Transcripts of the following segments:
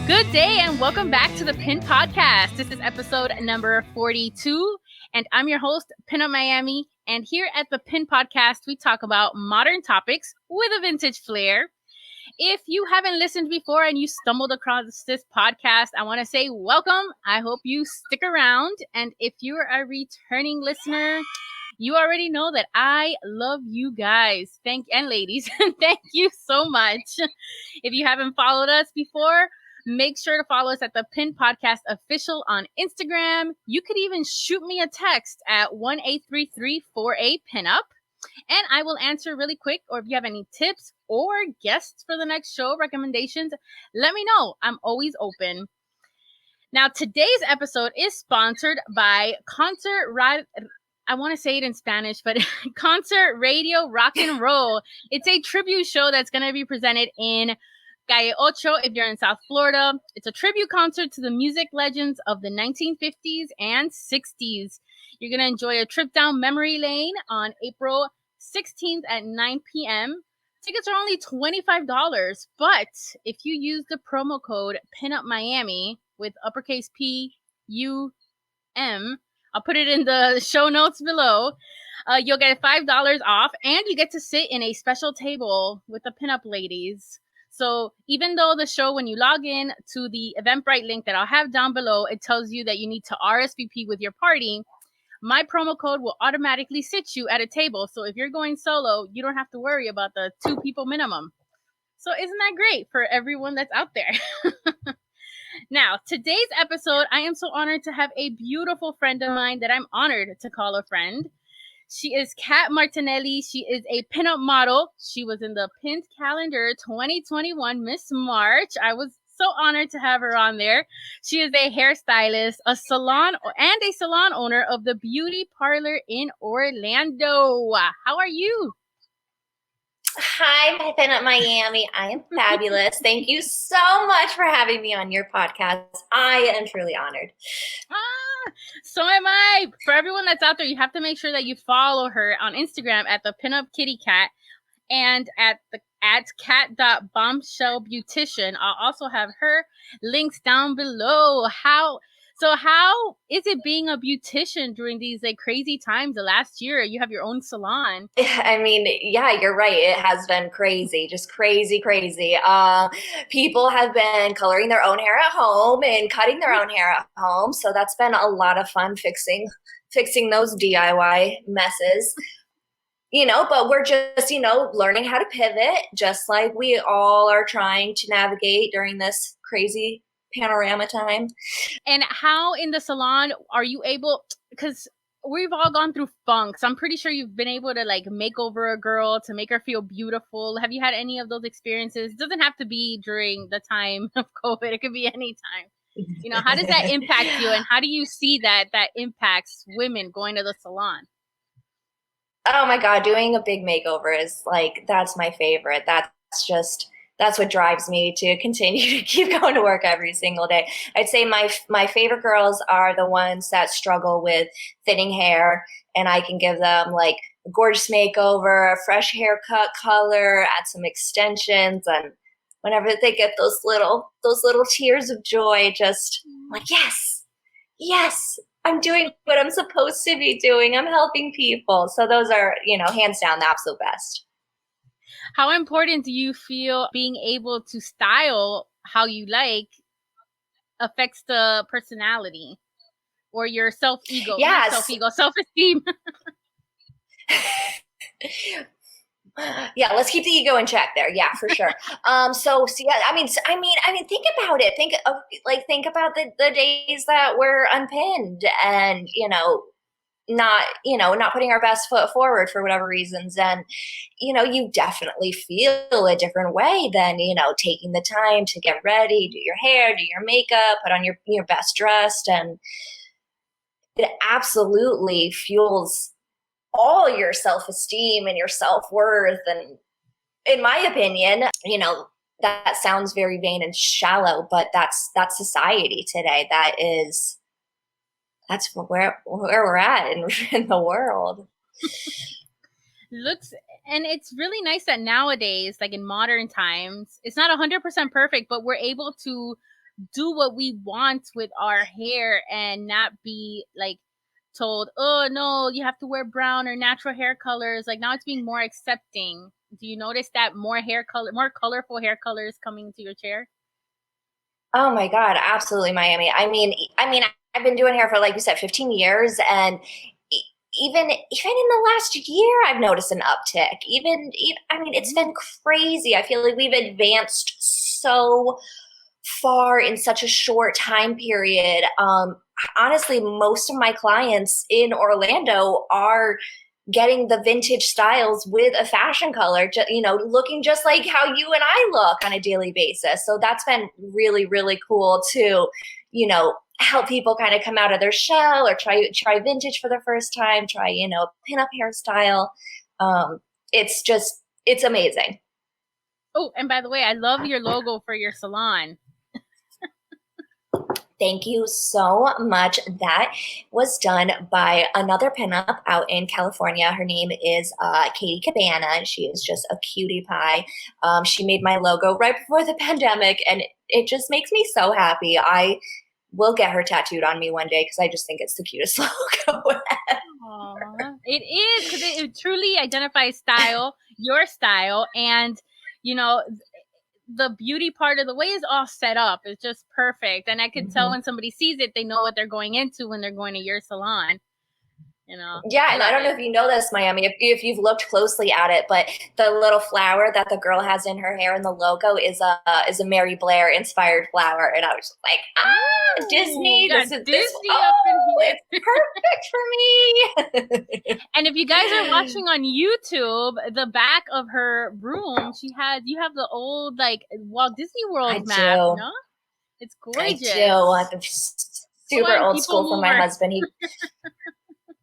Good day and welcome back to the Pin Podcast. This is episode number 42 and I'm your host, Pinup Miami. And here at the Pin Podcast, we talk about modern topics with a vintage flair. If you haven't listened before and you stumbled across this podcast, I want to say welcome. I hope you stick around. And if you're a returning listener, you already know that I love you guys. And ladies, thank you so much. If you haven't followed us before, make sure to follow us at the Pin Podcast Official on Instagram. You could even shoot me a text at 1-833-4A-PINUP. And I will answer really quick. Or if you have any tips or guests for the next show, recommendations, let me know. I'm always open. Now, today's episode is sponsored by I want to say it in Spanish, but Concert Radio Rock and Roll. It's a tribute show that's going to be presented in Calle Ocho if you're in South Florida. It's a tribute concert to the music legends of the 1950s and 60s. You're going to enjoy a trip down memory lane on April 16th at 9 p.m. Tickets are only $25, but if you use the promo code PINUPMIAMI with uppercase P-U-M, I'll put it in the show notes below, you'll get $5 off, and you get to sit in a special table with the pinup ladies. So even though the show, when you log in to the Eventbrite link that I'll have down below, it tells you that you need to RSVP with your party, my promo code will automatically sit you at a table. So if you're going solo, you don't have to worry about the 2 people minimum. So isn't that great for everyone that's out there? Now, today's episode, I am so honored to have a beautiful friend of mine that I'm honored to call a friend. She is Kat Martinelli. She is a pinup model. She was in the Pinned Calendar 2021 Miss March. I was so honored to have her on there. She is a hairstylist, a salon owner of the beauty parlor in Orlando. How are you? Hi, my Pinup Miami. I am fabulous. Thank you so much for having me on your podcast. I am truly honored. So am I. For everyone that's out there, you have to make sure that you follow her on Instagram at the Pinup Kitty Cat and at cat.bombshellbeautician. I'll also have her links down below. How is it being a beautician during these crazy times? The last year, you have your own salon. I mean, yeah, you're right. It has been crazy, just crazy. People have been coloring their own hair at home and cutting their own hair at home. So that's been a lot of fun fixing those DIY messes. But we're just, learning how to pivot, just like we all are trying to navigate during this crazy panorama time. And how in the salon are you able, because we've all gone through funks. I'm pretty sure you've been able to make over a girl to make her feel beautiful. Have you had any of those experiences? It doesn't have to be during the time of COVID. It could be any time. How does that impact you? And how do you see that impacts women going to the salon? Oh my God, doing a big makeover is that's my favorite. That's what drives me to continue to keep going to work every single day. I'd say my favorite girls are the ones that struggle with thinning hair, and I can give them a gorgeous makeover, a fresh haircut color, add some extensions, and whenever they get those little tears of joy, just yes, I'm doing what I'm supposed to be doing. I'm helping people. So those are, hands down the absolute best. How important do you feel being able to style how you affects the personality or your self-ego? Yes. Not self-ego, self-esteem. Yeah, let's keep the ego in check there. Yeah, for sure. So yeah, I mean, think about it. Think about the days that we're unpinned and, not putting our best foot forward for whatever reasons. And, you definitely feel a different way than, taking the time to get ready, do your hair, do your makeup, put on your best dressed. And it absolutely fuels all your self-esteem and your self-worth. And in my opinion, that sounds very vain and shallow, but that's society today. That's where we're at in the world. looks, and it's really nice that nowadays, like in modern times, it's not 100% perfect, but we're able to do what we want with our hair and not be like told, oh no, you have to wear brown or natural hair colors. Like now it's being more accepting. Do you notice that more colorful hair colors coming to your chair? Oh my God, absolutely, Miami. I mean, I've been doing hair for, like you said, 15 years, and even in the last year, I've noticed an uptick. I mean, it's been crazy. I feel like we've advanced so far in such a short time period. Honestly, most of my clients in Orlando are getting the vintage styles with a fashion color, looking just like how you and I look on a daily basis. So that's been really, really cool to, help people kind of come out of their shell or try vintage for the first time, try, pinup hairstyle. It's amazing. Oh, and by the way, I love your logo for your salon. Thank you so much. That was done by another pinup out in California. Her name is Katie Cabana. She is just a cutie pie. She made my logo right before the pandemic, and it just makes me so happy. I will get her tattooed on me one day because I just think it's the cutest logo. Aww. It is, because it truly identifies style, your style, and you know the beauty part of the way is all set up. It's just perfect, and I could tell Mhm. when somebody sees it, they know what they're going into when they're going to your salon. Yeah, I and I love don't know it. if you know this, Miami, if you've looked closely at it, but the little flower that the girl has in her hair in the logo is a Mary Blair inspired flower, and I was just like, Ooh, Disney, got this. Disney up in Oh, here. it's perfect for me. And if you guys are watching on YouTube, the back of her room, you have the old like Walt Disney I World map. do, It's I do. gorgeous. I'm Oh, super and old people school from my mover. husband.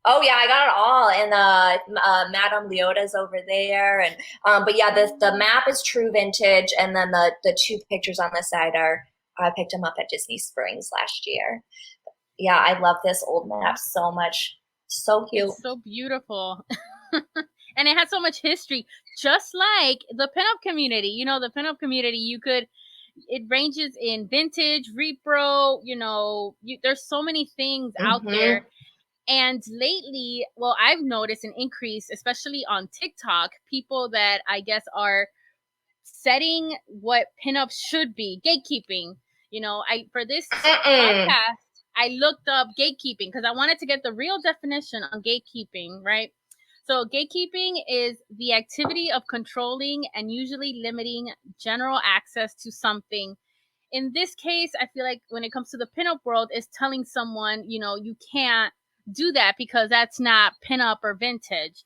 Oh yeah, I got it all, and Madame Leota's over there, and but yeah, the map is true vintage, and then the two pictures on the side are I picked them up at Disney Springs last year. Yeah, I love this old map so much, so cute. It's so beautiful. And it has so much history, just like the pinup community. The pinup community, it ranges in vintage, repro, there's so many things out Hmm. there. And lately, well, I've noticed an increase, especially on TikTok, people that I guess are setting what pinups should be, gatekeeping. I for this Mm-mm. podcast, I looked up gatekeeping because I wanted to get the real definition on gatekeeping, right? So, gatekeeping is the activity of controlling and usually limiting general access to something. In this case, I feel like when it comes to the pinup world, is telling someone, you can't do that because that's not pinup or vintage.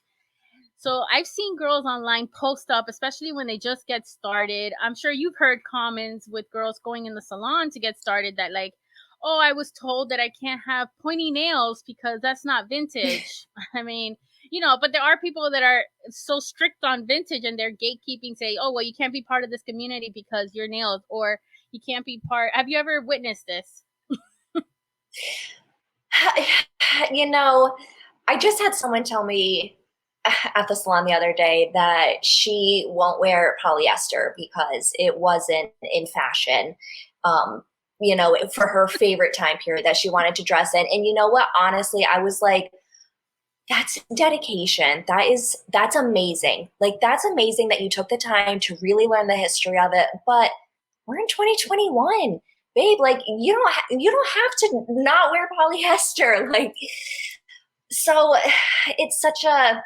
So I've seen girls online post up, especially when they just get started. I'm sure you've heard comments with girls going in the salon to get started that like, oh, I was told that I can't have pointy nails because that's not vintage. I mean, but there are people that are so strict on vintage and they're gatekeeping, say, oh, well, you can't be part of this community because your nails, or you can't be part. Have you ever witnessed this? You know, I just had someone tell me at the salon the other day that she won't wear polyester because it wasn't in fashion. Um, for her favorite time period that she wanted to dress in. And you know what? Honestly, I was like, that's dedication. That's amazing. Like that's amazing that you took the time to really learn the history of it. But we're in 2021, babe. Like you don't have to not wear polyester. Like so, it's such a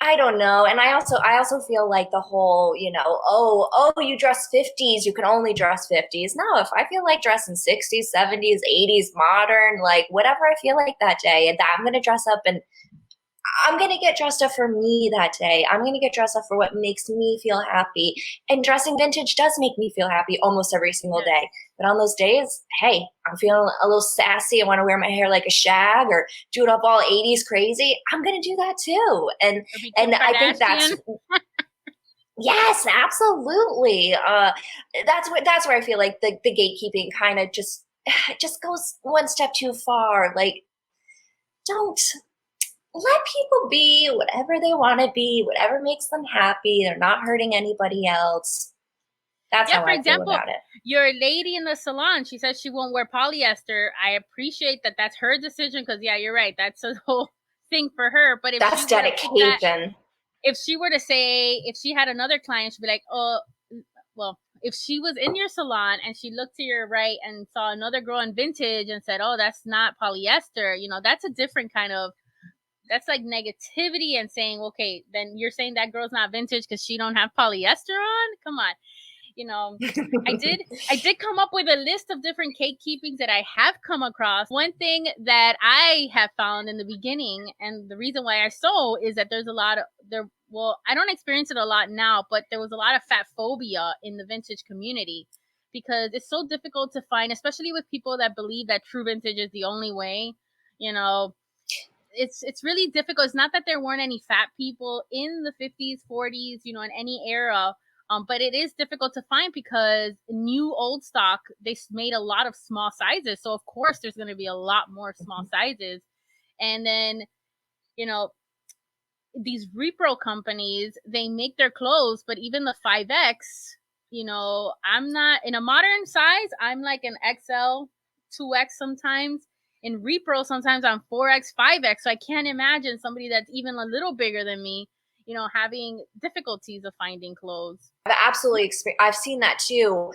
I don't know. And I also feel like the whole, you dress 50s, you can only dress 50s. No, if I feel like dressing 60s, 70s, 80s, modern, like whatever I feel like that day, and that I'm gonna dress up and I'm going to get dressed up for me that day. I'm going to get dressed up for what makes me feel happy. And dressing vintage does make me feel happy almost every single Yes. day. But on those days, hey, I'm feeling a little sassy. I want to wear my hair like a shag or do it up all 80s crazy. I'm going to do that too. And Or be Kim and I think that's Kardashian? yes, absolutely. That's where I feel like the gatekeeping kind of just goes one step too far. Like don't let people be whatever they want to be, whatever makes them happy. They're not hurting anybody else. That's Yeah, how for I feel example, about it. your lady in the salon, she says she won't wear polyester. I appreciate that that's her decision because, yeah, you're right. That's a whole thing for her. But if she That's were to put that, dedication. if she were to say, if she had another client, she'd be like, oh, well, if she was in your salon and she looked to your right and saw another girl in vintage and said, oh, that's not polyester, that's a different kind of, that's like negativity and saying, okay, then you're saying that girl's not vintage because she don't have polyester on? Come on. you know I did come up with a list of different gatekeepings that I have come across. One thing that I have found in the beginning, and the reason why I sew, is that there's a lot of there well, I don't experience it a lot now, but there was a lot of fat phobia in the vintage community because it's so difficult to find, especially with people that believe that true vintage is the only way. you know it's really difficult. It's not that there weren't any fat people in the 50s, 40s, in any era. But it is difficult to find because new old stock, they made a lot of small sizes. So of course there's going to be a lot more small sizes. And then, you know, these repro companies, they make their clothes, but even the 5X, I'm not in a modern size. I'm like an XL, 2X sometimes. In repro, sometimes I'm 4X, 5X. So I can't imagine somebody that's even a little bigger than me, having difficulties of finding clothes. I've seen that too.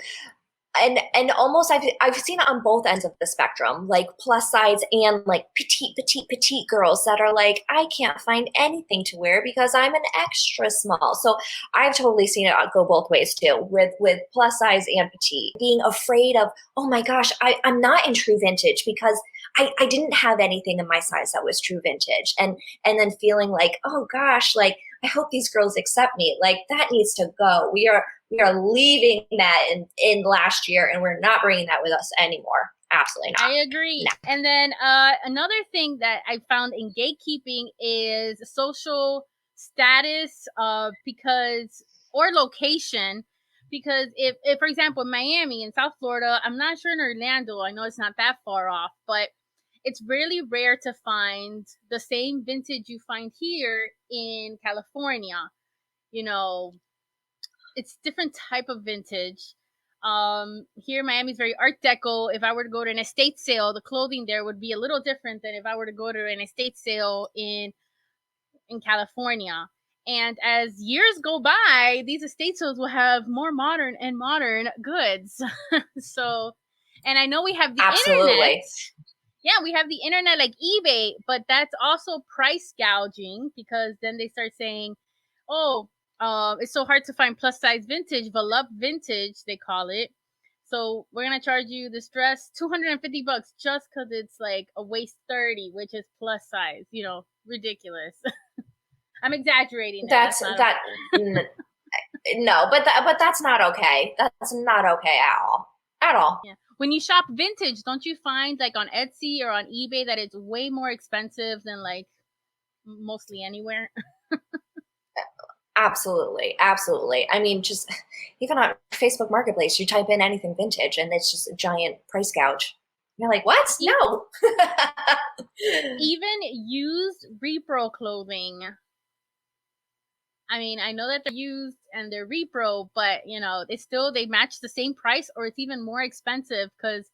And almost I've seen it on both ends of the spectrum, like plus size and like petite girls that are like, I can't find anything to wear because I'm an extra small. So I've totally seen it go both ways too, with plus size and petite, being afraid of, oh my gosh, I'm not in true vintage because I didn't have anything in my size that was true vintage, and then feeling like, oh gosh, like I hope these girls accept me. Like that needs to go. We are leaving that in last year, and we're not bringing that with us anymore. Absolutely not. I agree. No. And then another thing that I found in gatekeeping is social status, because or location. Because if for example, in Miami in South Florida, I'm not sure in Orlando, I know it's not that far off, but it's really rare to find the same vintage you find here in California. You know, it's different type of vintage. Here in Miami is very Art Deco. If I were to go to an estate sale, the clothing there would be a little different than if I were to go to an estate sale in California. And as years go by, these estate sales will have more modern and modern goods. So, and I know we have the internet. Absolutely. Yeah, we have the internet like eBay, but that's also price gouging because then they start saying, oh, it's so hard to find plus size vintage, volupte vintage, they call it. So we're gonna charge you this dress $250 just because it's like a waist 30, which is plus size. Ridiculous. I'm exaggerating there. That's That's not that. No, but that's not okay. That's not okay at all. At all. yeah. When you shop vintage, don't you find like on Etsy or on eBay that it's way more expensive than like mostly anywhere? Absolutely, absolutely. I mean, just even on Facebook Marketplace, you type in anything vintage, and it's just a giant price gouge. You're like, what? No. Even used repro clothing. I mean, I know that they're used and they're repro, but they match the same price, or it's even more expensive because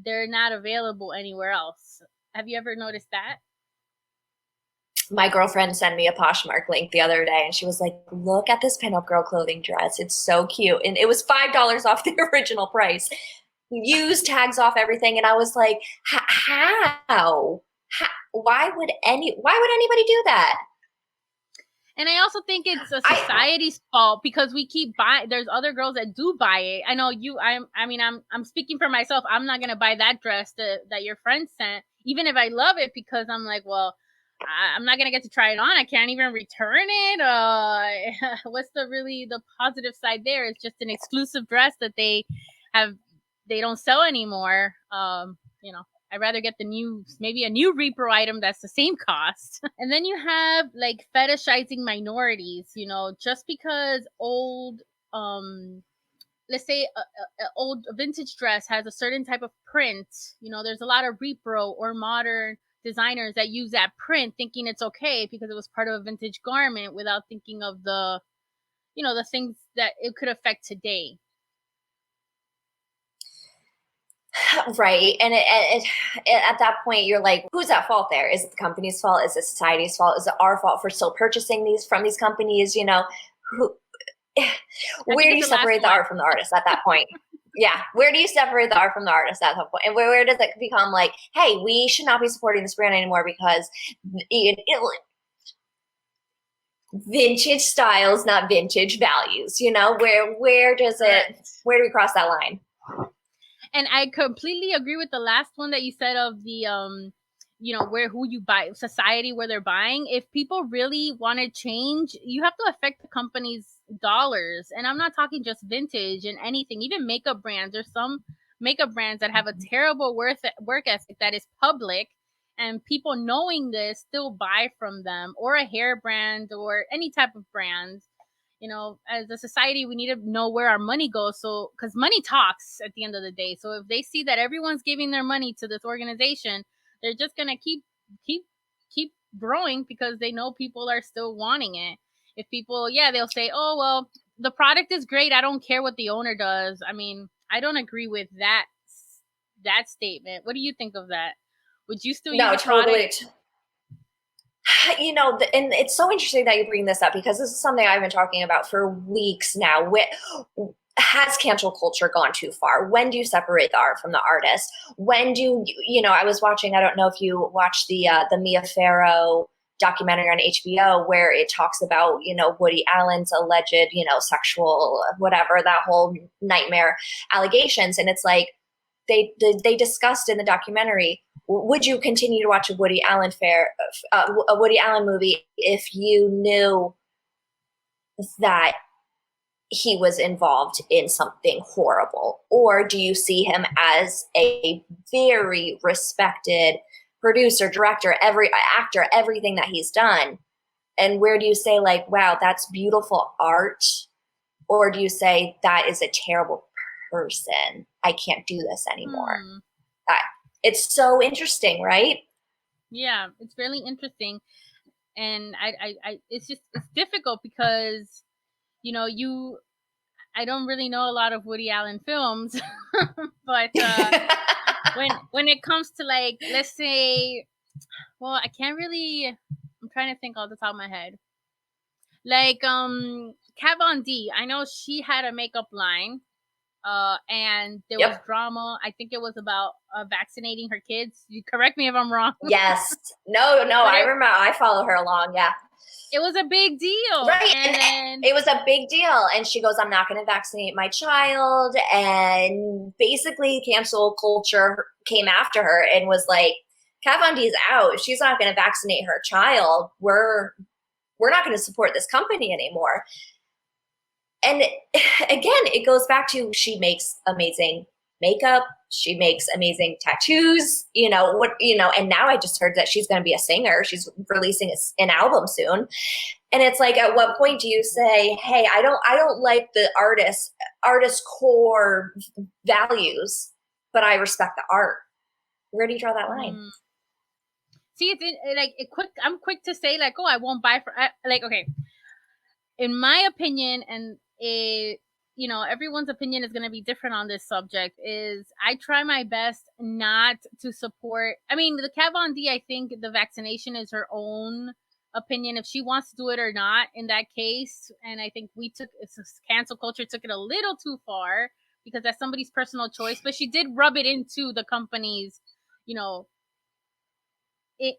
they're not available anywhere else. Have you ever noticed that? My girlfriend sent me a Poshmark link the other day, and she was like, look at this pinup girl clothing dress. It's so cute. And it was $5 off the original price. Used, tags off, everything. And I was like, how? Why would anybody do that? And I also think it's a society's fault because we keep buying. There's other girls that do buy it. I know you. I'm speaking for myself. I'm not gonna buy that dress that your friend sent, even if I love it, because I'm like, well, I'm not gonna get to try it on. I can't even return it. What's the positive side there? It's just an exclusive dress that they don't sell anymore. I'd rather get maybe a new repro item that's the same cost. And then you have like fetishizing minorities, just because let's say a old vintage dress has a certain type of print, there's a lot of repro or modern designers that use that print thinking it's okay because it was part of a vintage garment without thinking of the, the things that it could affect today. Right. And at that point, you're like, who's at fault there? Is it the company's fault? Is it society's fault? Is it our fault for still purchasing these from these companies? Who, where do you separate the art from the artist at that point? Yeah. Where do you separate the art from the artist at that point? And where does it become like, hey, we should not be supporting this brand anymore because vintage styles, not vintage values, where do we cross that line? And I completely agree with the last one that you said of the, who you buy, society, where they're buying. If people really want to change, you have to affect the company's dollars. And I'm not talking just vintage and anything, even makeup brands. There's some makeup brands that have a terrible work ethic that is public, and people knowing this still buy from them, or a hair brand or any type of brand. As a society, we need to know where our money goes. So, because money talks at the end of the day. So if they see that everyone's giving their money to this organization, they're just going to keep growing because they know people are still wanting it. If people, they'll say, oh, well, the product is great, I don't care what the owner does. I mean, I don't agree with that statement. What do you think of that? Would you still use the product? And it's so interesting that you bring this up, because this is something I've been talking about for weeks now. Has cancel culture gone too far? When do you separate the art from the artist? When do I was watching, I don't know if you watched the Mia Farrow documentary on HBO, where it talks about, Woody Allen's alleged, sexual, whatever, that whole nightmare allegations. And it's like, they discussed in the documentary, would you continue to watch a Woody Allen movie if you knew that he was involved in something horrible? Or do you see him as a very respected producer, director, every actor, everything that he's done? And where do you say, like, wow, that's beautiful art? Or do you say that is a terrible person, I can't do this anymore? It's so interesting, right? Yeah, it's really interesting. And it's difficult because, I don't really know a lot of Woody Allen films, but when it comes to, like, let's say, well, I can't really, I'm trying to think off the top of my head. Like, Kat Von D, I know she had a makeup line, and there was drama. I think it was about vaccinating her kids. You correct me if I'm wrong. Yes. No, I remember. I follow her along. Yeah. It was a big deal. Right. And then it was a big deal. And she goes, I'm not going to vaccinate my child. And basically cancel culture came after her and was like, Kat Von D's out. If she's not going to vaccinate her child, we're not going to support this company anymore. And again, it goes back to, she makes amazing makeup. She makes amazing tattoos, and now I just heard that she's going to be a singer. She's releasing an album soon. And it's like, at what point do you say, hey, I don't like the artist core values, but I respect the art? Where do you draw that line? See, I'm quick to say, like, oh, I won't buy okay. In my opinion, and everyone's opinion is going to be different on this subject, is I try my best not to support. I mean, the Kat Von D, I think the vaccination is her own opinion, if she wants to do it or not in that case. And I think cancel culture took it a little too far, because that's somebody's personal choice. But she did rub it into the company's,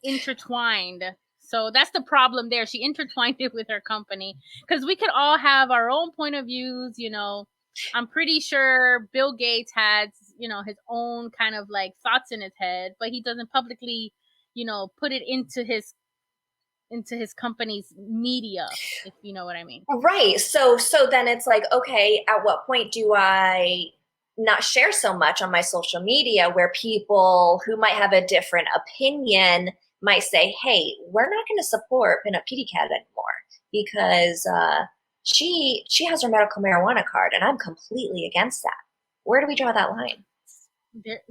intertwined. So that's the problem there. She intertwined it with her company, because we could all have our own point of views. I'm pretty sure Bill Gates has, his own kind of like thoughts in his head, but he doesn't publicly, put it into his company's media, if you know what I mean. Right. So then it's like, okay, at what point do I not share so much on my social media, where people who might have a different opinion might say, hey, we're not going to support Pinup Kitty Cat anymore because she has her medical marijuana card, and I'm completely against that. Where do we draw that line?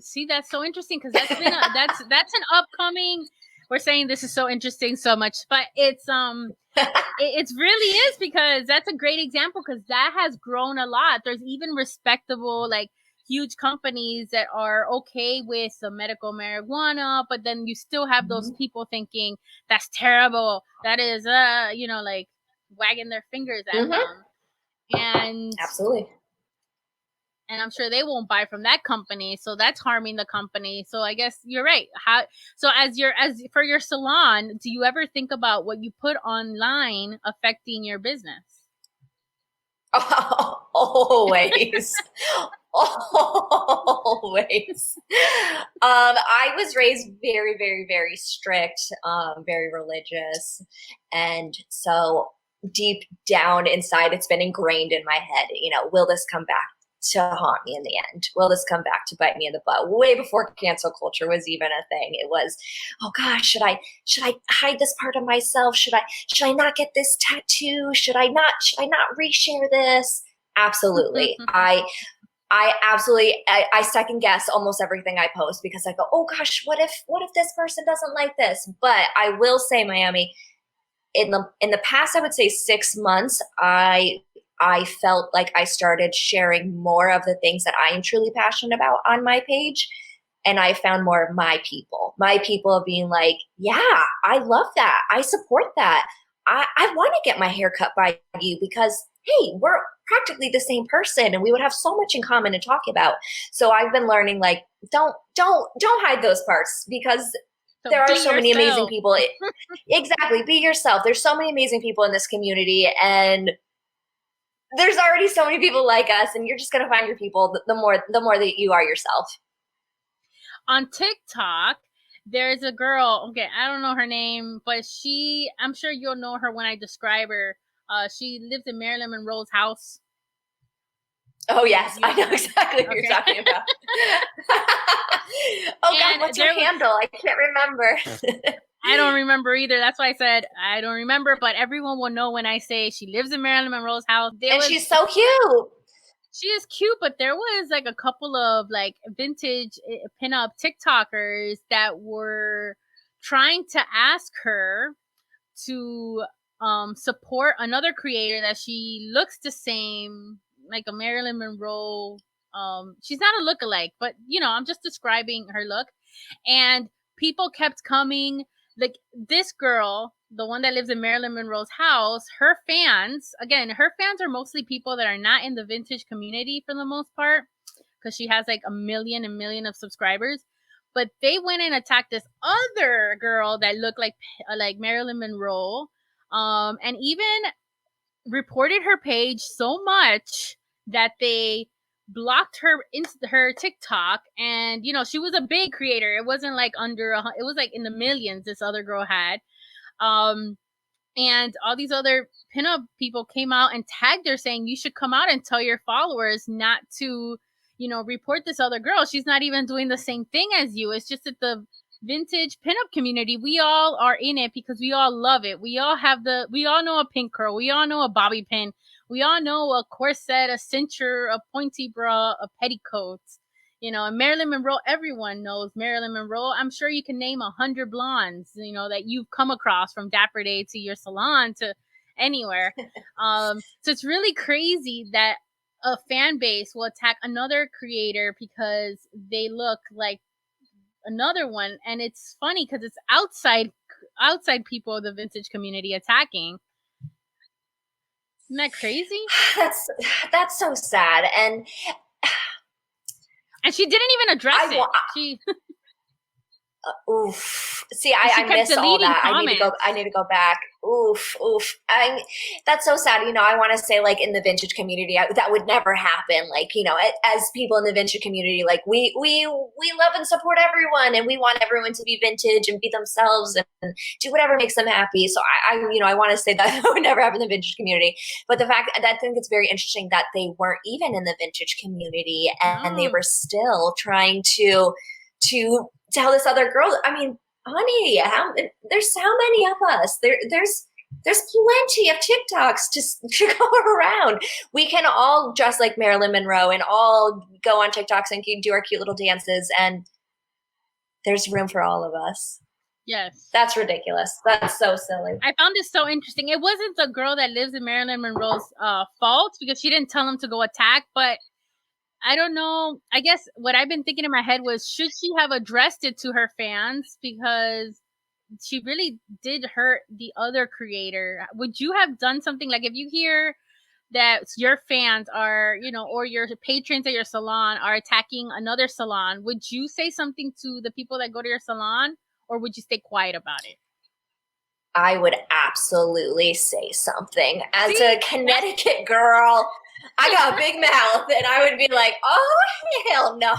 See, that's so interesting, because that's been that's an upcoming we're saying this is so interesting so much, but it really is, because that's a great example, because that has grown a lot. There's even respectable, like, huge companies that are okay with the medical marijuana, but then you still have those people thinking that's terrible. That is, like, wagging their fingers at them. And Absolutely. and I'm sure they won't buy from that company, so that's harming the company. So I guess you're right. So as for your salon, do you ever think about what you put online affecting your business? Always. Always. I was raised very, very, very strict, very religious. And so deep down inside, it's been ingrained in my head, will this come back to haunt me in the end? Will this come back to bite me in the butt? Way before cancel culture was even a thing. It was, oh gosh, should I hide this part of myself? Should I not get this tattoo? Should I not reshare this? Absolutely. I absolutely, I second guess almost everything I post, because I go, oh gosh, what if this person doesn't like this? But I will say, Miami, in the past, I would say 6 months, I felt like I started sharing more of the things that I am truly passionate about on my page. And I found more of my people being like, yeah, I love that. I support that. I want to get my hair cut by you, because, hey, we're practically the same person and we would have so much in common to talk about. So I've been learning, like, don't hide those parts, because there are so many amazing people. Exactly. Be yourself. There's so many amazing people in this community, and there's already so many people like us, and you're just going to find your people the more that you are yourself. On TikTok, there's a girl, okay, I don't know her name, but I'm sure you'll know her when I describe her. She lives in Marilyn Monroe's house. Oh, yes. I know exactly what you're talking about. Oh, God, what's your handle? I can't remember. I don't remember either. That's why I said I don't remember, but everyone will know when I say she lives in Marilyn Monroe's house. She's so cute. She is cute, but there was like a couple of like vintage pinup TikTokers that were trying to ask her to support another creator that she looks the same, like a Marilyn Monroe. She's not a lookalike, but I'm just describing her look. And people kept coming, like, this girl, the one that lives in Marilyn Monroe's house, her fans are mostly people that are not in the vintage community for the most part, because she has like a million of subscribers. But they went and attacked this other girl that looked like Marilyn Monroe, and even reported her page so much that they blocked her TikTok. And she was a big creator. It wasn't like it was like in the millions this other girl had. And all these other pinup people came out and tagged her, saying you should come out and tell your followers not to report this other girl. She's not even doing the same thing as you. It's just that the vintage pinup community, we all are in it because we all love it. We all know a pink curl, we all know a bobby pin, we all know a corset, a cincher, a pointy bra, a petticoat. And Marilyn Monroe, everyone knows Marilyn Monroe. I'm sure you can name 100 blondes, that you've come across, from Dapper Day to your salon to anywhere. So it's really crazy that a fan base will attack another creator because they look like another one. And it's funny because it's outside people of the vintage community attacking. Isn't that crazy? That's so sad. And she didn't even address it. She oof. See, I missed all that. I need to go back. Oof. That's so sad. I want to say, like, in the vintage community, that would never happen. Like, as people in the vintage community, like, we love and support everyone, and we want everyone to be vintage and be themselves and do whatever makes them happy. So I want to say that would never happen in the vintage community. But the fact that I think it's very interesting that they weren't even in the vintage community, and they were still trying to tell this other girl. I mean, honey, there's how many of us? There's plenty of TikToks to go around. We can all dress like Marilyn Monroe and all go on TikToks and do our cute little dances, and there's room for all of us. Yes. That's ridiculous. That's so silly. I found it so interesting. It wasn't the girl that lives in Marilyn Monroe's fault because she didn't tell him to go attack, but I don't know. I guess what I've been thinking in my head was, should she have addressed it to her fans? Because she really did hurt the other creator. Would you have done something like, if you hear that your fans are, or your patrons at your salon are attacking another salon, would you say something to the people that go to your salon, or would you stay quiet about it? I would absolutely say something. As See? a Connecticut girl, I got a big mouth, and I would be like, oh, hell no.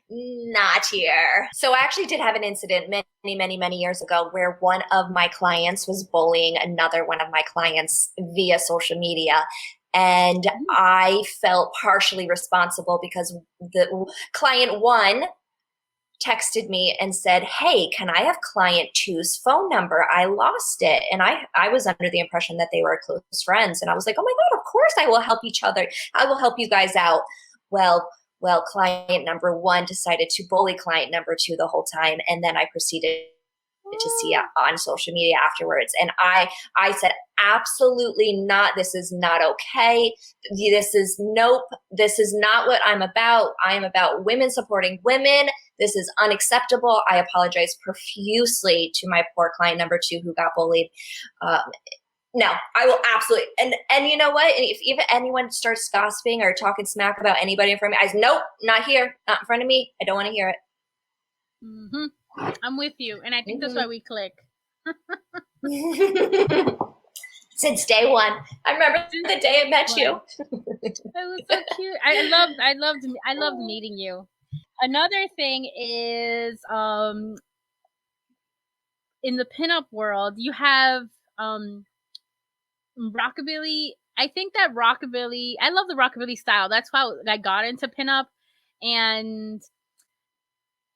Not here. So I actually did have an incident many years ago where one of my clients was bullying another one of my clients via social media. And I felt partially responsible because the client one texted me and said, hey, can I have client two's phone number? I lost it. And I was under the impression that they were close friends. And I was like, oh my God, of course I will help each other. I will help you guys out. Well, client number one decided to bully client number two the whole time. And then I proceeded to see it on social media afterwards. And I said, absolutely not. This is not okay. This is nope. This is not what I'm about. I am about women supporting women. This is unacceptable. I apologize profusely to my poor client number two who got bullied. No, I will absolutely. And you know what? If even anyone starts gossiping or talking smack about anybody in front of me, I say, nope, not here, not in front of me. I don't want to hear it. Mm-hmm. I'm with you. And I think that's why we click. Since day one. I remember the day I met you. It was so cute. I loved meeting you. Another thing is, in the pinup world, you have rockabilly. I think that rockabilly, I love the rockabilly style. That's why I got into pinup. And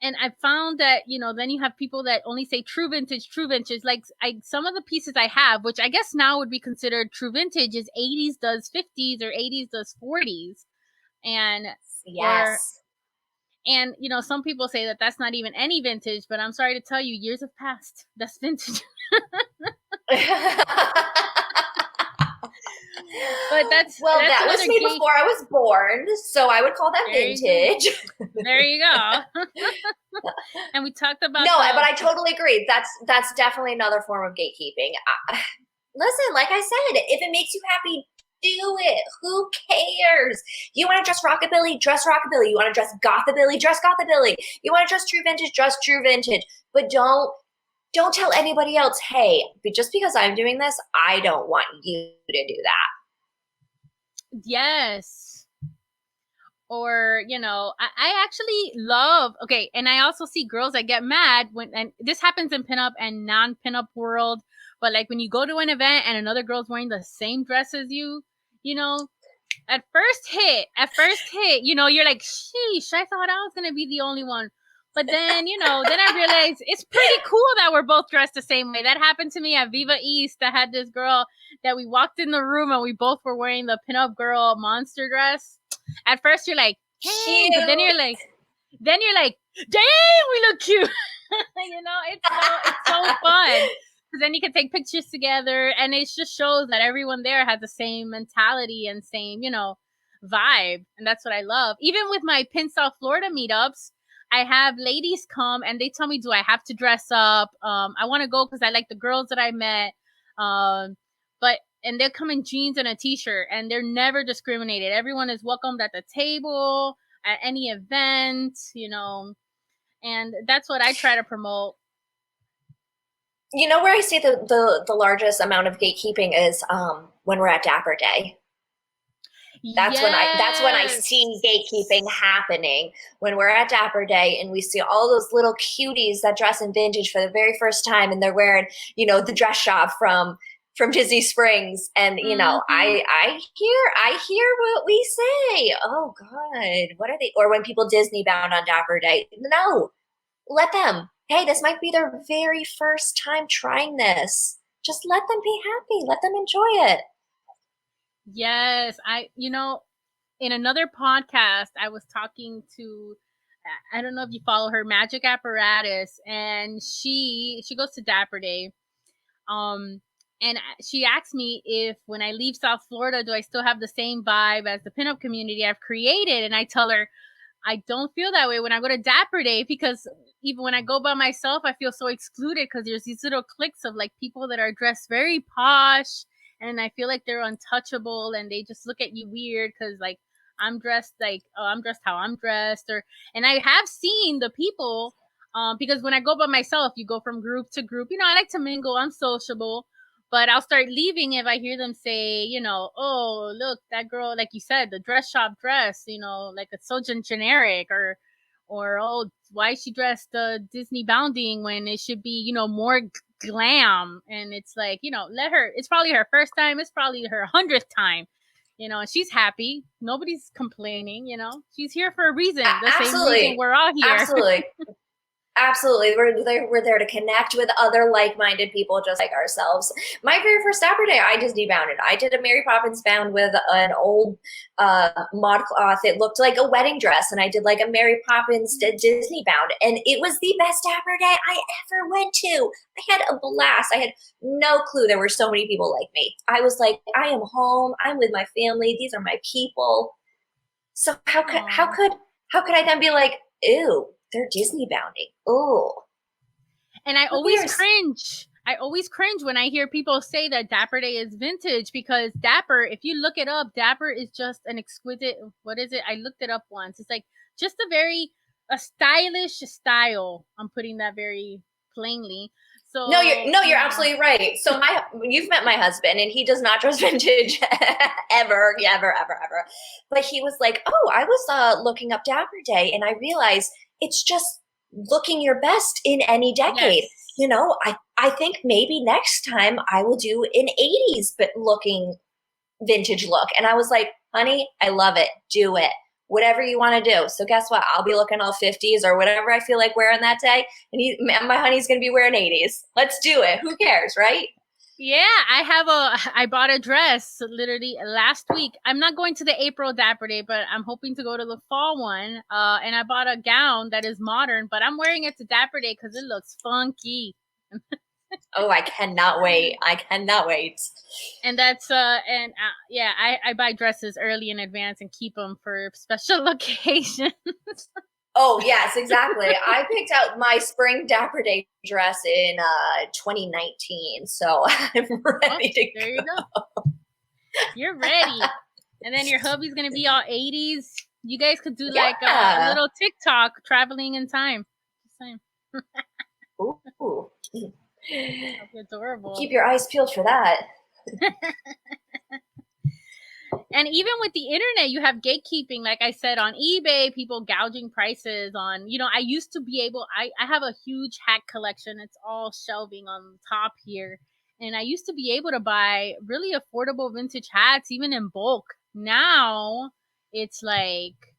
I found that, then you have people that only say true vintage. Like some of the pieces I have, which I guess now would be considered true vintage, is 80s does 50s or 80s does 40s. And yes. And some people say that that's not even any vintage, but I'm sorry to tell you, years have passed. That's vintage. But that's that was me before I was born, so I would call that vintage. There you go. And we talked about but I totally agree. That's definitely another form of gatekeeping. Listen, like I said, if it makes you happy, do it. Who cares? You want to dress rockabilly, dress rockabilly. You want to dress gothabilly, dress gothabilly. You want to dress true vintage, dress true vintage. But don't tell anybody else, hey, just because I'm doing this, I don't want you to do that. Yes. Or, I actually love, okay, and I also see girls that get mad and this happens in pinup and non-pinup world, but like when you go to an event and another girl's wearing the same dress as you, at first hit, you're like, sheesh, I thought I was going to be the only one. But then, then I realized it's pretty cool that we're both dressed the same way. That happened to me at Viva East. I had this girl that we walked in the room and we both were wearing the pinup girl monster dress. At first you're like, hey, but then you're like, damn, we look cute. It's so fun. Because then you can take pictures together and it just shows that everyone there has the same mentality and same, vibe. And that's what I love. Even with my Pin South Florida meetups, I have ladies come and they tell me, do I have to dress up? I want to go because I like the girls that I met. And they'll come in jeans and a t-shirt and they're never discriminated. Everyone is welcomed at the table, at any event, and that's what I try to promote. Where I see the largest amount of gatekeeping is when we're at Dapper Day. That's when I see gatekeeping happening, when we're at Dapper Day and we see all those little cuties that dress in vintage for the very first time and they're wearing, the dress shop from Disney Springs. And, I hear what we say. Oh God, what are they? Or when people Disney bound on Dapper Day. No, let them. Hey, this might be their very first time trying this. Just let them be happy. Let them enjoy it. Yes. In another podcast, I was talking to I don't know if you follow her, Magic Apparatus, and she goes to Dapper Day. Um, and she asked me if when I leave South Florida, do I still have the same vibe as the pinup community I've created? And I tell her, I don't feel that way when I go to Dapper Day, because even when I go by myself, I feel so excluded because there's these little cliques of like people that are dressed very posh, and I feel like they're untouchable and they just look at you weird because like I'm dressed like, oh, I'm dressed how I'm dressed. Or and I have seen the people, because when I go by myself, you go from group to group. You know, I like to mingle. I'm sociable. But I'll start leaving if I hear them say, you know, oh, look, that girl, like you said, the dress shop dress, you know, like it's so generic, or oh, why is she dressed Disney bounding when it should be, you know, more glam? And it's like, you know, let her. It's probably her first time. It's probably her 100th time. You know, and she's happy. Nobody's complaining. You know, she's here for a reason. The same reason Absolutely. we're all here. Absolutely. Absolutely. We're there to connect with other like-minded people just like ourselves. My very first Dapper Day, I Disney bounded. I did a Mary Poppins bound with an old modcloth. It looked like a wedding dress, and I did like a Mary Poppins Disney bound. And it was the best Dapper Day I ever went to. I had a blast. I had no clue there were so many people like me. I was like, I am home. I'm with my family. These are my people. So how could I then be like, ew, they're Disney bounding. Ooh. And I always cringe. I always cringe when I hear people say that Dapper Day is vintage, because Dapper, if you look it up, Dapper is just an exquisite, what is it? I looked it up once. It's like just a stylish style. I'm putting that very plainly. So you're absolutely right. So you've met my husband, and he does not dress vintage ever, ever. But he was like, "Oh, I was looking up Dapper Day, and I realized it's just looking your best in any decade." Yes. You know, I think maybe next time I will do an 80s but looking vintage look. And I was like, honey, I love it. Do it. Whatever you want to do. So guess what? I'll be looking all 50s or whatever I feel like wearing that day. And my honey's going to be wearing 80s. Let's do it. Who cares, right? Yeah, I bought a dress literally last week. I'm not going to the April Dapper Day, but I'm hoping to go to the fall one. And I bought a gown that is modern, but I'm wearing it to Dapper Day because it looks funky. Oh, I cannot wait. I cannot wait. And that's yeah, I buy dresses early in advance and keep them for special occasions. Oh, yes, exactly. I picked out my spring Dapper Day dress in 2019, so I'm ready to there you go. You're ready. And then your hubby's going to be all 80s. You guys could do like a little TikTok traveling in time. Just saying. Ooh. That's adorable. Keep your eyes peeled for that. And even with the internet, you have gatekeeping. Like I said, on eBay, people gouging prices on, you know, I used to be able, I have a huge hat collection. It's all shelving on the top here. And I used to be able to buy really affordable vintage hats, even in bulk. Now it's like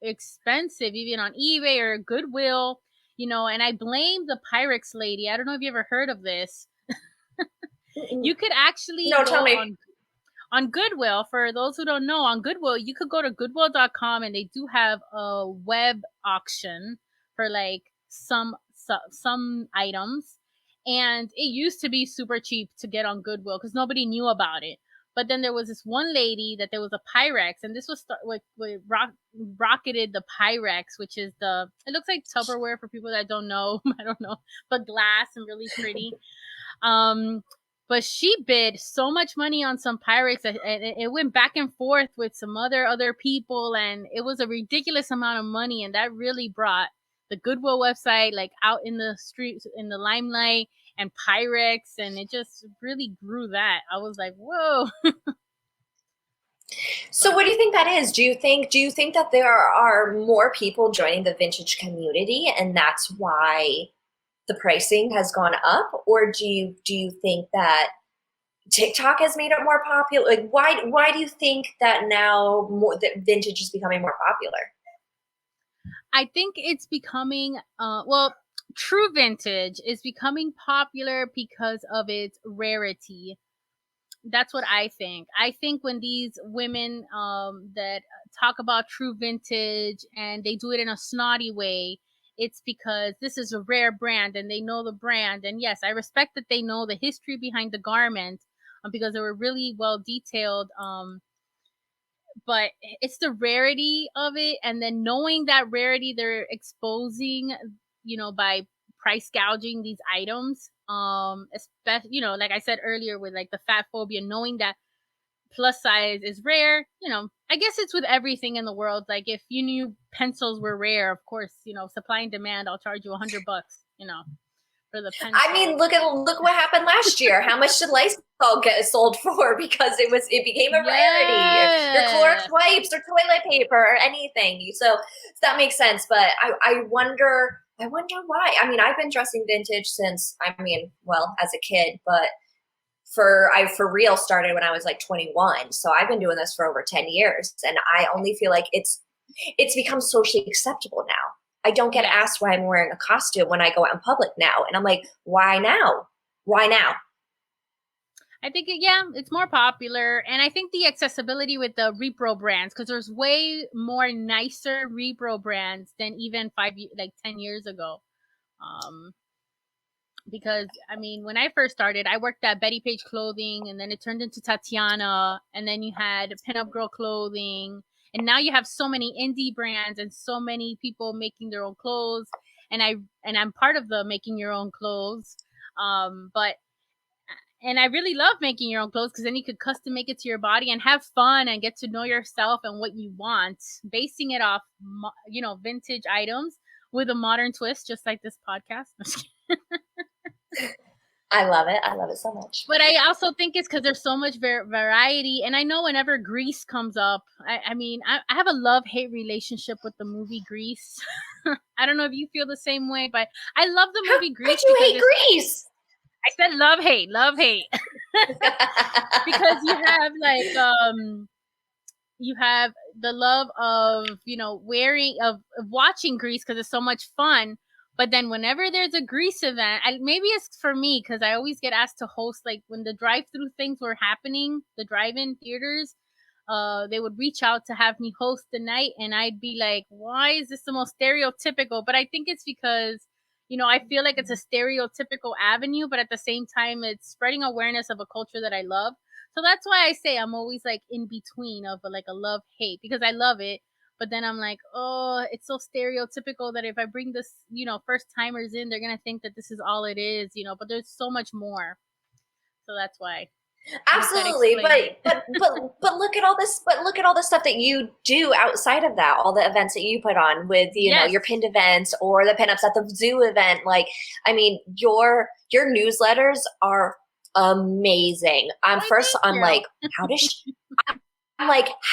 expensive, even on eBay or Goodwill, you know, and I blame the Pyrex lady. I don't know if you ever heard of this. You could actually tell me. On Goodwill. For those who don't know, on Goodwill, you could go to goodwill.com and they do have a web auction for like some items. And it used to be super cheap to get on Goodwill because nobody knew about it. But then there was this one lady that there was a Pyrex, and this was rocketed the Pyrex, which is it looks like Tupperware for people that don't know. I don't know, but glass and really pretty. But she bid so much money on some Pyrex, and it went back and forth with some other people, and it was a ridiculous amount of money, and that really brought the Goodwill website like out in the streets, in the limelight, and Pyrex, and it just really grew that. I was like, whoa. So what do you think that is? Do you think that there are more people joining the vintage community and that's why the pricing has gone up? Or do you think that TikTok has made it more popular? Like why do you think that now that vintage is becoming more popular? I think it's becoming true vintage is becoming popular because of its rarity. That's what I think. I think when these women that talk about true vintage and they do it in a snotty way, it's because this is a rare brand and they know the brand. And yes, I respect that they know the history behind the garment, because they were really well detailed. But it's the rarity of it, and then knowing that rarity they're exposing, by price gouging these items. Especially, like I said earlier, with like the fat phobia, knowing that plus size is rare. I guess it's with everything in the world. Like if you knew pencils were rare, of course, supply and demand, I'll charge you $100, for the pencil. I mean, look what happened last year. How much did Lysol get sold for? Because it became a rarity. Your Clorox wipes or toilet paper or anything. So that makes sense. But I wonder why. I mean, I've been dressing vintage since, as a kid, but I for real started when I was like 21. So I've been doing this for over 10 years, and I only feel like it's become socially acceptable now. I don't get asked why I'm wearing a costume when I go out in public now. And I'm like, why now? Why now? I think, it's more popular. And I think the accessibility with the repro brands, because there's way more nicer repro brands than even 10 years ago. Because, when I first started, I worked at Betty Page Clothing, and then it turned into Tatiana, and then you had Pinup Girl Clothing. And now you have so many indie brands and so many people making their own clothes. And I'm part of the making your own clothes. And I really love making your own clothes, because then you could custom make it to your body and have fun and get to know yourself and what you want, basing it off, vintage items with a modern twist, just like this podcast. I love it. I love it so much. But I also think it's because there's so much variety. And I know whenever Grease comes up, I have a love-hate relationship with the movie Grease. I don't know if you feel the same way, but I love the movie Grease. How could you hate Grease? I said love-hate. Because you have you have the love of, of watching Grease because it's so much fun. But then whenever there's a Grease event, maybe it's for me because I always get asked to host, like when the drive-through things were happening, the drive-in theaters, they would reach out to have me host the night, and I'd be like, why is this the most stereotypical? But I think it's because, I feel like it's a stereotypical avenue, but at the same time, it's spreading awareness of a culture that I love. So that's why I say I'm always like in between of a love-hate, because I love it. But then I'm like, oh, it's so stereotypical that if I bring this, first timers in, they're going to think that this is all it is, but there's so much more. So that's why. Absolutely. But look at all this, stuff that you do outside of that, all the events that you put on with, your pinned events or the pinups at the zoo event. Like, your newsletters are amazing. I'm like,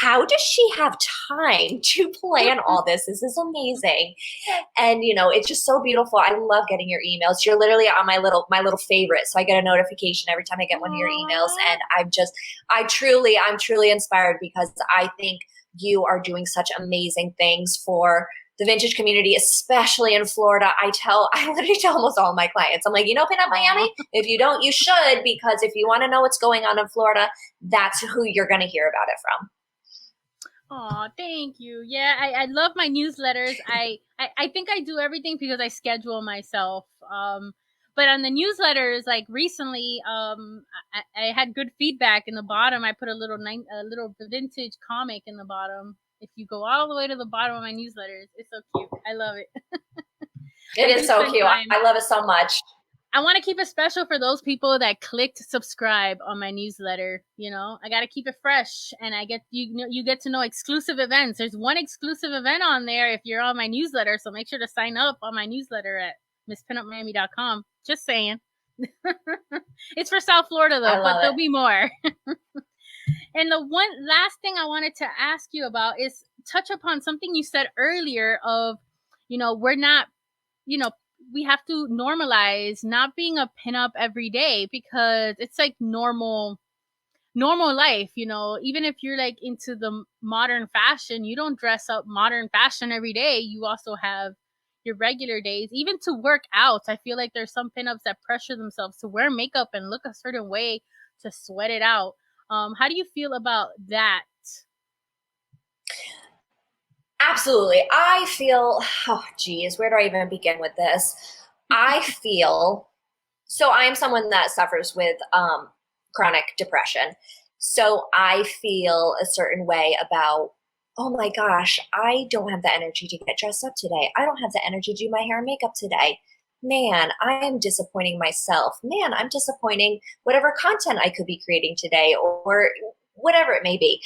how does she have time to plan all this? This is amazing. And, it's just so beautiful. I love getting your emails. You're literally on my little favorite. So I get a notification every time I get one of your emails. And I'm truly inspired, because I think you are doing such amazing things for the vintage community, especially in Florida. I literally tell almost all my clients, I'm like, Pinup Miami? If you don't, you should, because if you want to know what's going on in Florida, that's who you're going to hear about it from. Oh, thank you. Yeah, I love my newsletters. I think I do everything because I schedule myself. But on the newsletters, like recently, I had good feedback in the bottom. I put a little vintage comic in the bottom. If you go all the way to the bottom of my newsletters, it's so cute. I love it. It is so cute. I love it so much. I want to keep it special for those people that clicked subscribe on my newsletter. I got to keep it fresh, and you get to know exclusive events. There's one exclusive event on there if you're on my newsletter, so make sure to sign up on my newsletter at misspinupmiami.com. Just saying. It's for South Florida though, but there'll be more. And the one last thing I wanted to ask you about is touch upon something you said earlier of, we're not, we have to normalize not being a pinup every day, because it's like normal life, even if you're like into the modern fashion, you don't dress up modern fashion every day. You also have your regular days, even to work out. I feel like there's some pinups that pressure themselves to wear makeup and look a certain way to sweat it out. How do you feel about that? Absolutely. I feel, oh, geez, where do I even begin with this? I feel, so I am someone that suffers with chronic depression. So I feel a certain way about, oh my gosh, I don't have the energy to get dressed up today. I don't have the energy to do my hair and makeup today. Man, I am disappointing myself. Man, I'm disappointing whatever content I could be creating today or whatever it may be.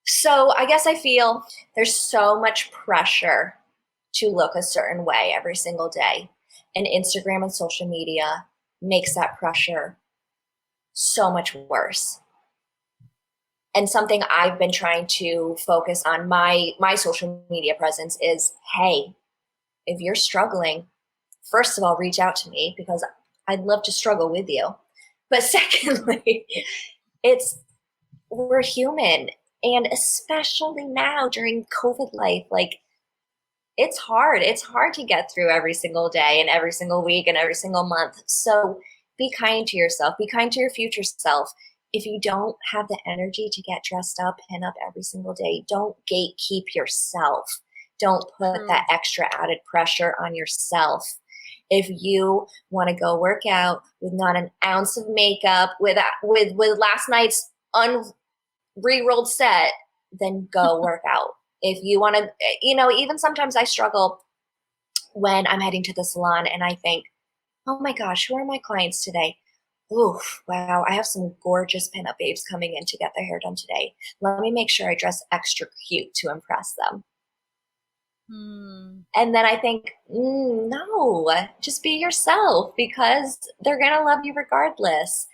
So I guess I feel there's so much pressure to look a certain way every single day. And Instagram and social media makes that pressure so much worse. And something I've been trying to focus on my social media presence is, hey, if you're struggling, first of all, reach out to me because I'd love to struggle with you. But secondly, we're human. And especially now during COVID life, like it's hard. It's hard to get through every single day and every single week and every single month. So be kind to yourself. Be kind to your future self. If you don't have the energy to get dressed up, pin up every single day, don't gatekeep yourself. Don't put that extra added pressure on yourself. If you want to go work out with not an ounce of makeup, with last night's re-rolled set, then go work out. If you want to, even sometimes I struggle when I'm heading to the salon and I think, oh my gosh, who are my clients today? Oof, wow, I have some gorgeous pinup babes coming in to get their hair done today. Let me make sure I dress extra cute to impress them. And then I think, no, just be yourself because they're going to love you regardless.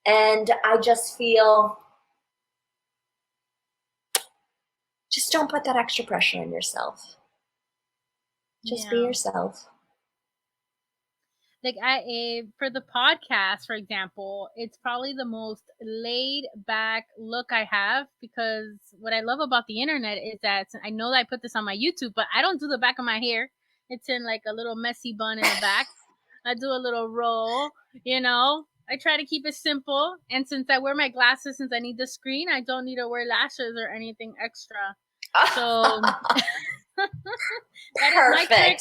And I just feel, just don't put that extra pressure on yourself. Just be yourself. Like for the podcast, for example, it's probably the most laid back look I have because what I love about the internet is that I know that I put this on my YouTube, but I don't do the back of my hair. It's in like a little messy bun in the back. I do a little roll, I try to keep it simple. And since I wear my glasses, since I need the screen, I don't need to wear lashes or anything extra. So that is my trick.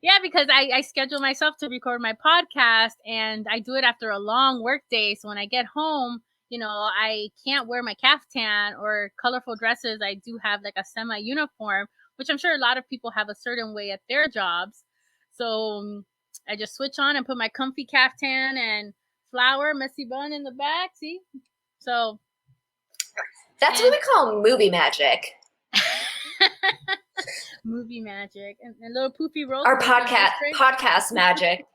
Yeah, because I schedule myself to record my podcast and I do it after a long work day. So when I get home, I can't wear my caftan or colorful dresses. I do have like a semi-uniform, which I'm sure a lot of people have a certain way at their jobs. So I just switch on and put my comfy caftan and flower, messy bun in the back. See? So that's what we call movie magic. Movie magic and little poofy rolls. Our podcast magic.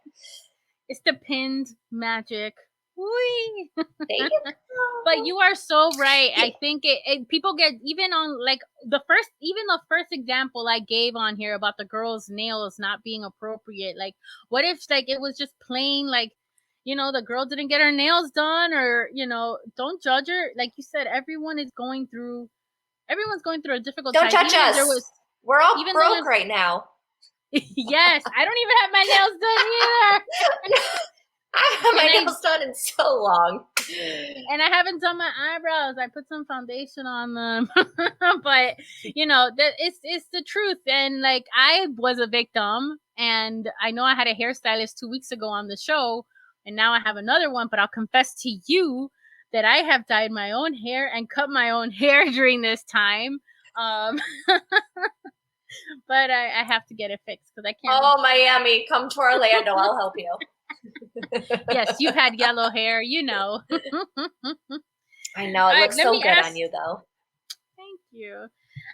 It's the pinned magic. Whee! But you are so right. I think people get even on like the first example I gave on here about the girl's nails not being appropriate. Like, what if like it was just plain like, the girl didn't get her nails done or don't judge her. Like you said, everyone's going through a difficult time. Don't judge us. We're all broke right now. Yes, I don't even have my nails done either. I haven't had my nails done in so long. And I haven't done my eyebrows. I put some foundation on them. But, it's the truth. And, like, I was a victim. And I know I had a hairstylist 2 weeks ago on the show. And now I have another one. But I'll confess to you that I have dyed my own hair and cut my own hair during this time. But I have to get it fixed because I can't. Oh, Miami, come to Orlando. I'll help you. Yes, you've had yellow hair, I know. It looks so good on you, though. Thank you.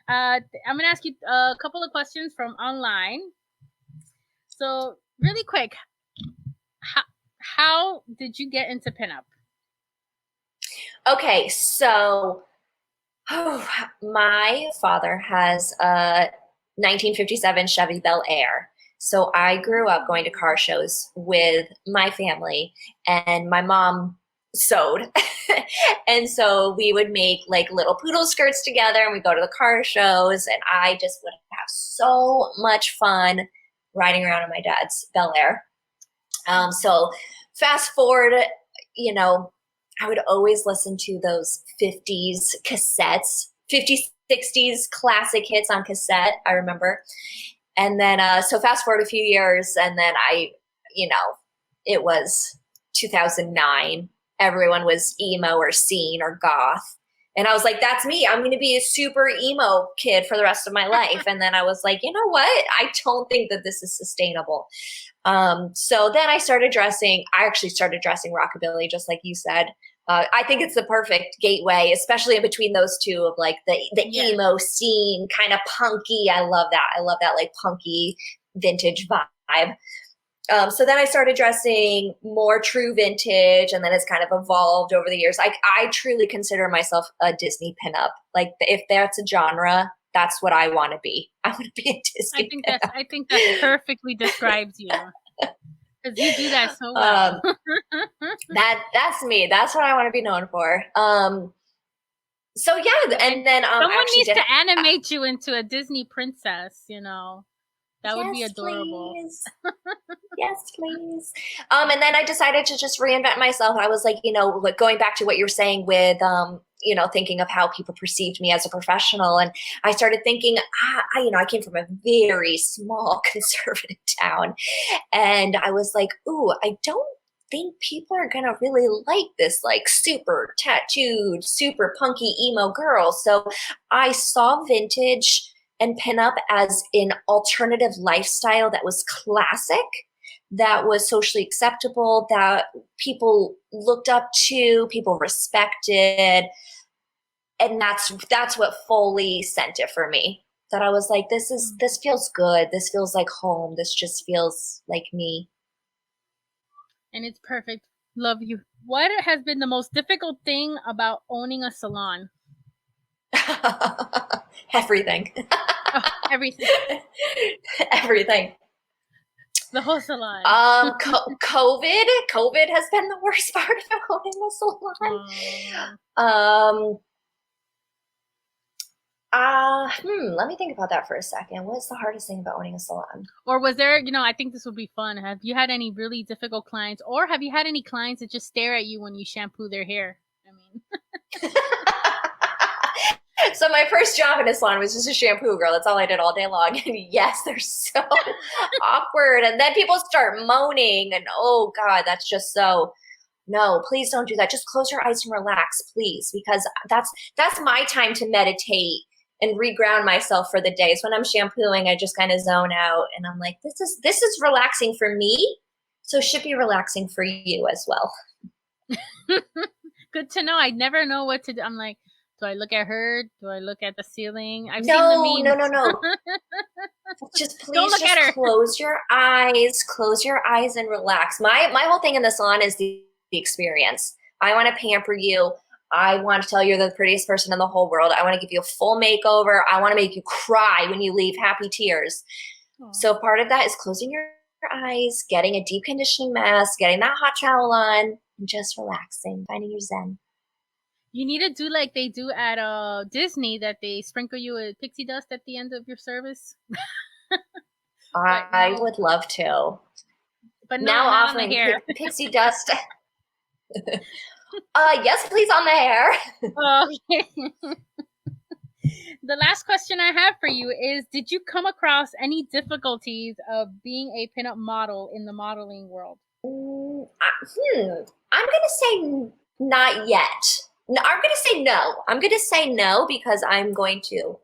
I'm going to ask you a couple of questions from online. So, really quick, how did you get into pinup? Okay, so my father has a 1957 Chevy Bel Air. So I grew up going to car shows with my family, and my mom sewed. And so we would make like little poodle skirts together and we'd go to the car shows, and I just would have so much fun riding around in my dad's Bel Air. So fast forward, I would always listen to those 50s cassettes 50s, 60s classic hits on cassette, I remember. And then, so fast forward a few years, and then it was 2009. Everyone was emo or scene or goth. And I was like, that's me. I'm going to be a super emo kid for the rest of my life. And then I was like, you know what? I don't think that this is sustainable. So then I started dressing. I actually started dressing rockabilly, just like you said. I think it's the perfect gateway, especially in between those two of like the emo scene, kind of punky. I love that. I love that like punky vintage vibe. So then I started dressing more true vintage, and then it's kind of evolved over the years. I truly consider myself a Disney pinup. Like if that's a genre, that's what I want to be. I want to be a Disney pinup. I think that perfectly describes you. Because you do that so well. That's me. That's what I want to be known for. So yeah, and then someone needs to animate you into a Disney princess. That would be adorable. Please. Yes, please. And then I decided to just reinvent myself. I was like, like going back to what you were saying with, thinking of how people perceived me as a professional. And I started thinking, I came from a very small conservative town. And I was like, ooh, I don't think people are going to really like this, like super tattooed, super punky emo girl. So I saw vintage and pinup as an alternative lifestyle that was classic, that was socially acceptable, that people looked up to, people respected. And that's what fully sent it for me. That I was like, this feels good. This feels like home. This just feels like me. And it's perfect. Love you. What has been the most difficult thing about owning a salon? Everything. Oh, everything. Everything. The whole salon. COVID has been the worst part of owning a salon. Let me think about that for a second. What's the hardest thing about owning a salon? Or was there, I think this would be fun. Have you had any really difficult clients, or have you had any clients that just stare at you when you shampoo their hair? I mean. So my first job in a salon was just a shampoo girl. That's all I did all day long. And yes, they're so awkward. And then people start moaning, and oh God, that's just so, no, please don't do that. Just close your eyes and relax, please. Because that's my time to meditate and reground myself for the day. So when I'm shampooing, I just kind of zone out, and I'm like, this is relaxing for me. So it should be relaxing for you as well. Good to know. I never know what to do. I'm like, do I look at her? Do I look at the ceiling? I've seen the memes. No. Just please look at her. Close your eyes and relax. My whole thing in the salon is the experience. I want to pamper you. I want to tell you you're the prettiest person in the whole world. I want to give you a full makeover. I want to make you cry when you leave, happy tears. Aww. So part of that is closing your eyes, getting a deep conditioning mask, getting that hot towel on, and just relaxing, finding your zen. You need to do like they do at Disney, that they sprinkle you with pixie dust at the end of your service. I would love to. But now offering pixie dust. Yes, please, on the hair. Okay. The last question I have for you is, did you come across any difficulties of being a pinup model in the modeling world? I'm going to say not yet. No, I'm going to say no. I'm going to say no because I'm going to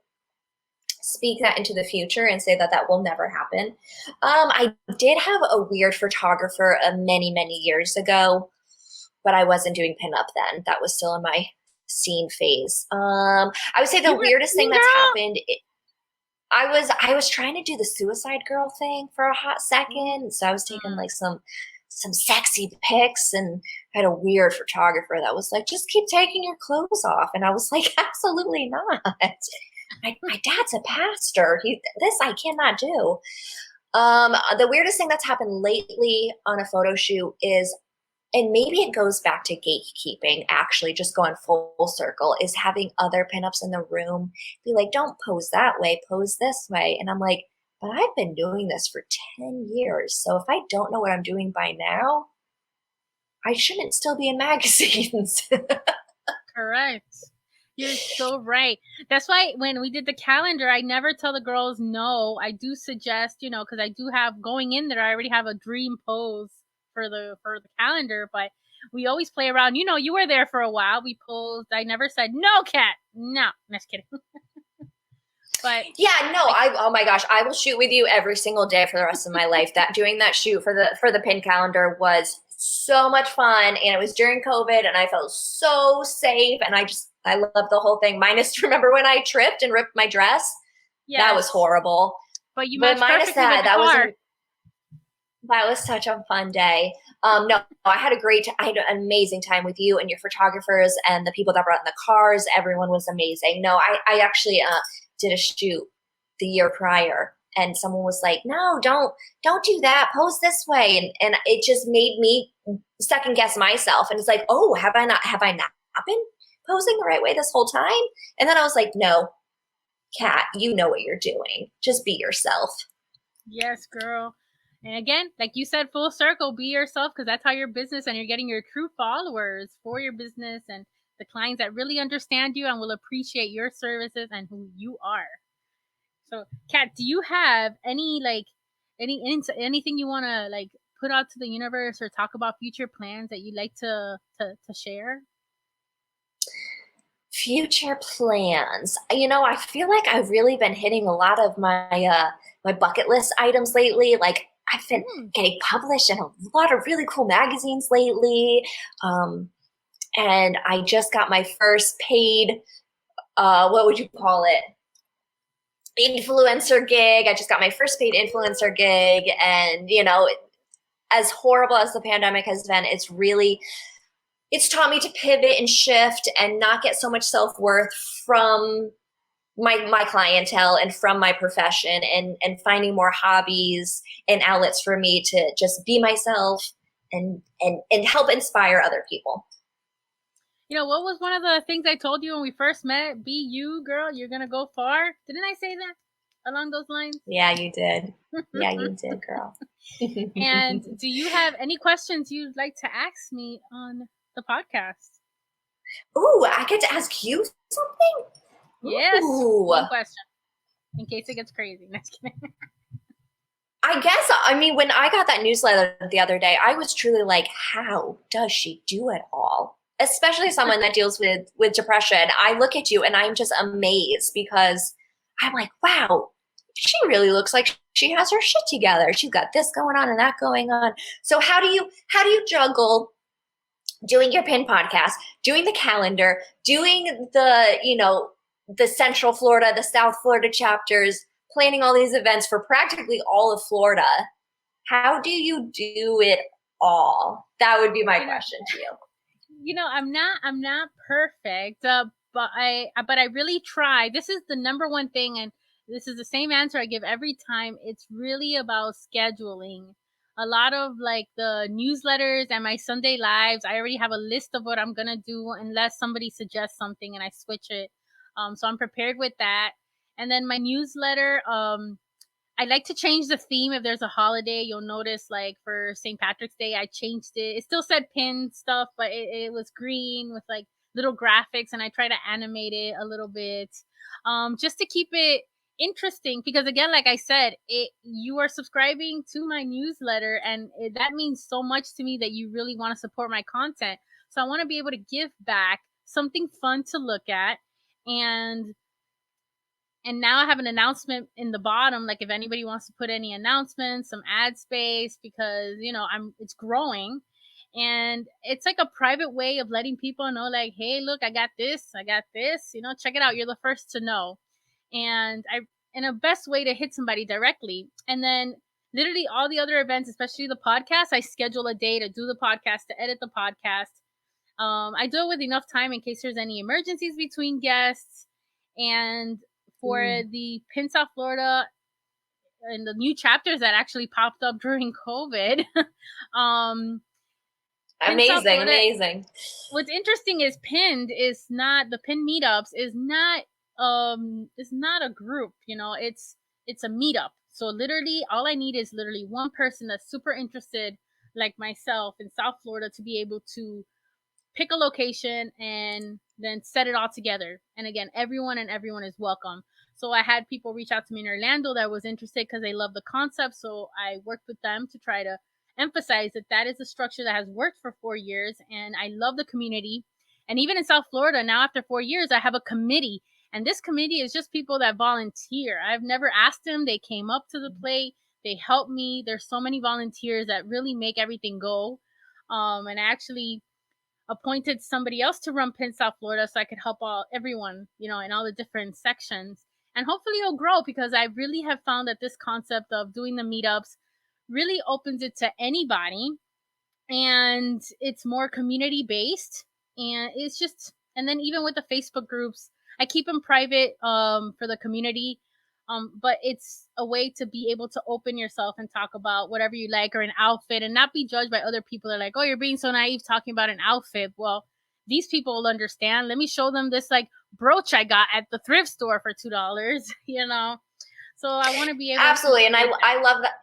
speak that into the future and say that will never happen. I did have a weird photographer many, many years ago, but I wasn't doing pinup then. That was still in my scene phase. I would say the weirdest thing that's happened, I was trying to do the suicide girl thing for a hot second. So I was taking like some sexy pics, and I had a weird photographer that was like, just keep taking your clothes off. And I was like, absolutely not. My dad's a pastor. This I cannot do. The weirdest thing that's happened lately on a photo shoot is, and maybe it goes back to gatekeeping, actually, just going full circle, is having other pinups in the room be like, don't pose that way, pose this way. And I'm like, but I've been doing this for 10 years. So if I don't know what I'm doing by now, I shouldn't still be in magazines. Correct. You're so right. That's why when we did the calendar, I never tell the girls no. I do suggest, because I do have going in there, I already have a dream pose for the calendar, but we always play around. You were there for a while. We posed. I never said no, Kat. No, just kidding. But yeah, no, oh my gosh, I will shoot with you every single day for the rest of my life. That doing that shoot for the pin calendar was so much fun, and it was during COVID, and I felt so safe, and I love the whole thing. Minus, remember when I tripped and ripped my dress? yes. That was horrible. But you matched perfectly with the car. That was such a fun day. No, I had an amazing time with you and your photographers and the people that brought in the cars. Everyone was amazing. No, I actually did a shoot the year prior, and someone was like, no, don't do that. Pose this way. And it just made me second guess myself. And it's like, oh, have I not been posing the right way this whole time? And then I was like, no, Kat, you know what you're doing. Just be yourself. Yes, girl. And again, like you said, full circle, be yourself, because that's how your business, and you're getting your true followers for your business and the clients that really understand you and will appreciate your services and who you are. So, Kat, do you have anything you want to put out to the universe or talk about future plans that you'd like to share? Future plans. I feel like I've really been hitting a lot of my bucket list items lately. Like, I've been getting published in a lot of really cool magazines lately. And I just got my first paid, what would you call it? Influencer gig. I just got my first paid influencer gig. And, as horrible as the pandemic has been, it's taught me to pivot and shift and not get so much self-worth from my clientele and from my profession, and finding more hobbies and outlets for me to just be myself and help inspire other people. What was one of the things I told you when we first met? Be you, girl. You're going to go far. Didn't I say that along those lines? Yeah, you did. Yeah, you did, girl. And do you have any questions you'd like to ask me on the podcast? Ooh, I get to ask you something? Yes. Ooh. One question. In case it gets crazy. Just kidding. When I got that newsletter the other day, I was truly like, how does she do it all? Especially someone that deals with depression. I look at you and I'm just amazed, because I'm like, wow, she really looks like she has her shit together. She's got this going on and that going on. So how do you juggle doing your pin podcast, doing the calendar, doing the Central Florida, the South Florida chapters, planning all these events for practically all of Florida? How do you do it all? That would be my question to you. I'm not perfect, but I really try. This is the number one thing, and this is the same answer I give every time. It's really about scheduling. A lot of the newsletters and my Sunday lives, I already have a list of what I'm gonna do unless somebody suggests something and I switch it. So I'm prepared with that. And then my newsletter, I like to change the theme if there's a holiday. You'll notice, for St. Patrick's Day, I changed it. It still said pin stuff, but it was green with little graphics, and I try to animate it a little bit, just to keep it interesting. Because again, like I said, you are subscribing to my newsletter, and that means so much to me that you really want to support my content. So I want to be able to give back something fun to look at, and now I have an announcement in the bottom, if anybody wants to put any announcements, some ad space, because it's growing, and it's a private way of letting people know, hey, look, I got this, check it out. You're the first to know. And a best way to hit somebody directly. And then literally all the other events, especially the podcast, I schedule a day to do the podcast, to edit the podcast. I do it with enough time in case there's any emergencies between guests. And for the Pin South Florida and the new chapters that actually popped up during COVID. Amazing. What's interesting is the Pin meetups is not a group, it's a meetup. So literally all I need is literally one person that's super interested, like myself, in South Florida, to be able to pick a location and then set it all together. And again, everyone is welcome. So I had people reach out to me in Orlando that was interested because they love the concept. So I worked with them to try to emphasize that that is a structure that has worked for 4 years, and I love the community. And even in South Florida, now after 4 years, I have a committee, and this committee is just people that volunteer. I've never asked them. They came up to the plate. They helped me. There's so many volunteers that really make everything go. And I actually appointed somebody else to run Pin South Florida so I could help everyone, in all the different sections. And hopefully it'll grow, because I really have found that this concept of doing the meetups really opens it to anybody, and it's more community based, and it's just, and then even with the Facebook groups, I keep them private for the community, but it's a way to be able to open yourself and talk about whatever you like, or an outfit, and not be judged by other people that are like, oh, you're being so naive talking about an outfit. Well, these people will understand. Let me show them this like brooch I got at the thrift store for $2. So I want to be able absolutely, to and I love that.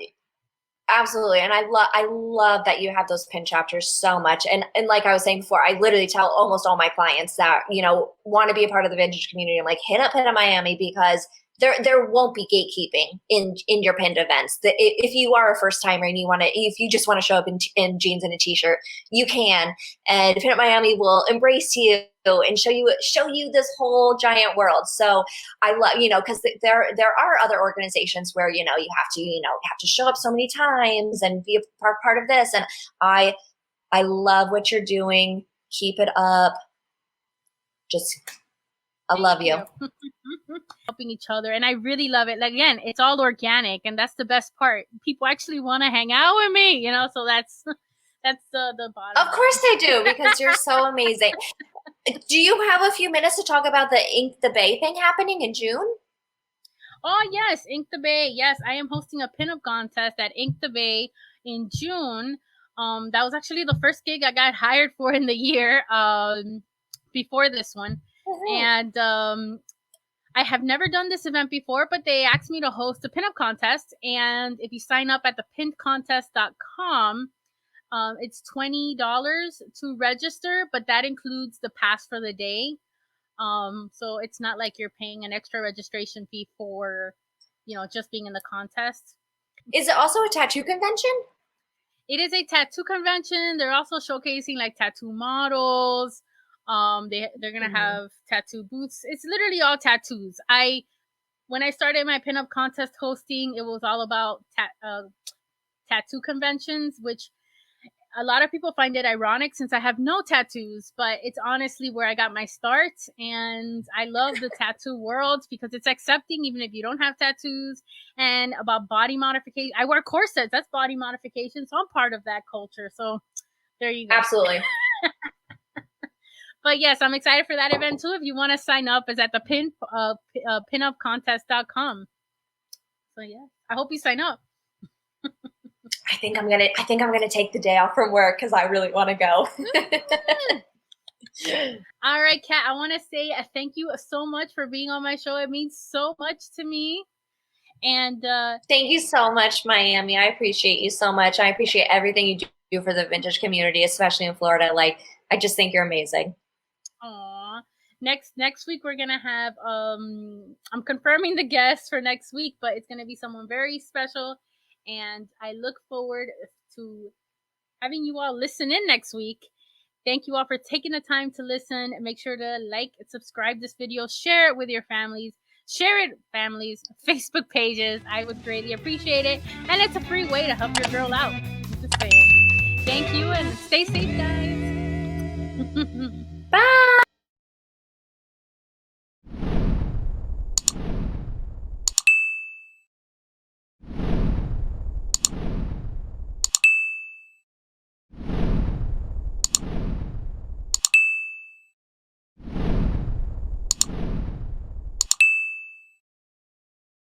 Absolutely. And I love that you have those pin chapters so much. And like I was saying before, I literally tell almost all my clients that, want to be a part of the vintage community. I'm like, hit up Miami, because there won't be gatekeeping in your pinned events. If you are a first timer and if you just want to show up in jeans and a t-shirt, you can. And Pinup Miami will embrace you and show you this whole giant world. So I love, because there are other organizations where, you have to show up so many times and be a part of this. And I love what you're doing. Keep it up. I love you. Helping each other. And I really love it. Like, again, it's all organic, and that's the best part. People actually want to hang out with me, so that's the bottom. Of course they do, because you're so amazing. Do you have a few minutes to talk about the Ink the Bay thing happening in June? Oh, yes. Ink the Bay. Yes, I am hosting a pinup contest at Ink the Bay in June. That was actually the first gig I got hired for in the year before this one. And I have never done this event before, but they asked me to host a pinup contest. And if you sign up at thepincontest.com, it's $20 to register, but that includes the pass for the day. So it's not like you're paying an extra registration fee for, just being in the contest. Is it also a tattoo convention? It is a tattoo convention. They're also showcasing like tattoo models. They're gonna have tattoo booths. It's literally all tattoos. When I started my pinup contest hosting, it was all about tattoo conventions, which a lot of people find it ironic since I have no tattoos, but it's honestly where I got my start, and I love the tattoo world because it's accepting even if you don't have tattoos, and about body modification. I wear corsets. That's body modification, so I'm part of that culture. So there you go. Absolutely. But yes, I'm excited for that event too. If you want to sign up, it's at the pinupcontest.com. So yeah, I hope you sign up. I think I'm gonna take the day off from work because I really want to go. All right, Kat, I want to say thank you so much for being on my show. It means so much to me. And thank you so much, Miami. I appreciate you so much. I appreciate everything you do for the vintage community, especially in Florida. Like, I just think you're amazing. Aw. Next week we're gonna have I'm confirming the guests for next week, but it's gonna be someone very special, and I look forward to having you all listen in next week. Thank you all for taking the time to listen. Make sure to like and subscribe this video, share it with your families, Facebook pages. I would greatly appreciate it, and it's a free way to help your girl out. Just saying. Thank you, and stay safe, guys. Bye.